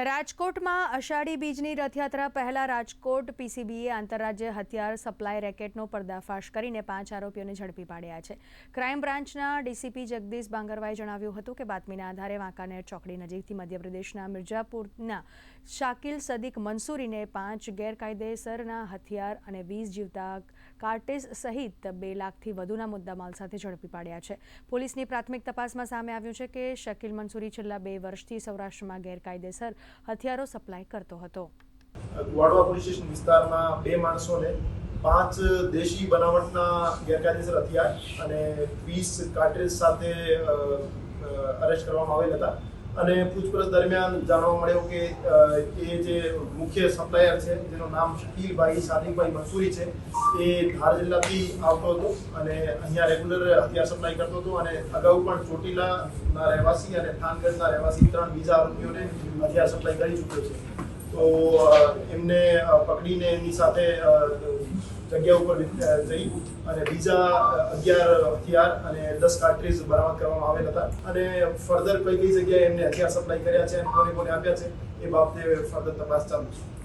રાજકોટમાં અષાઢી બીજની રથયાત્રા પહેલા રાજકોટ પીસીબીએ આંતરરાજ્ય હથિયાર સપ્લાય રેકેટનો પર્દાફાશ કરીને 5 આરોપીઓને ઝડપી પાડ્યા છે। ક્રાઇમ બ્રાન્ચના ડીસીપી જગદીશ બાંગરવાએ જણાવ્યું હતું કે બાતમીના આધારે વાંકાનેર ચોકડી નજીકથી મધ્યપ્રદેશના મિર્જાપુરના શાકિલ સદીક મંસૂરીને 5 ગેરકાયદેસરના હથિયાર અને 20 જીવતા કાર્ટેજ સહિત 2 લાખથી વધુના મુદ્દામાલ સાથે ઝડપી પાડ્યા છે। પોલીસની પ્રાથમિક તપાસમાં સામે આવ્યું છે કે શકીલ મંસૂરી છેલ્લા 2 વર્ષથી સૌરાષ્ટ્રમાં ગેરકાયદેસર હથિયારો સપ્લાય કરતો હતો। વાડવા પોલીસ સ્ટેશન વિસ્તારમાં 2 માણસોને 5 દેશી બનાવટના ગેરકાયદેસર હથિયાર અને 20 કાર્ટ્રેજ સાથે અરેસ્ટ કરવામાં આવેલ હતા અને પૂછપરછ દરમિયાન જાણવા મળ્યું કે એ જે મુખ્ય સપ્લાયર છે જેનું નામ શકીલભાઈ સાદિકભાઈ મંસૂરી છે એ ધાર જિલ્લાથી આવતો હતો અને અહીંયા રેગ્યુલર હથિયાર સપ્લાય કરતો હતો અને અગાઉ પણ ચોટીલાના રહેવાસી અને થાનગઢના રહેવાસી 3 બીજા આરોપીઓને હથિયાર સપ્લાય કરી ચૂક્યો છે। તો એમને પકડીને એમની સાથે જગ્યા ઉપર જઈ અને બીજા 11 હથિયાર અને 10 કાર્ટ્રીજ બરામદ કરવામાં આવેલ હતા અને ફર્ધર કઈ જગ્યાએ એમને હથિયાર સપ્લાય કર્યા છે અને કોને આપ્યા છે એ બાબતે ફર્ધર તપાસ ચાલુ છે।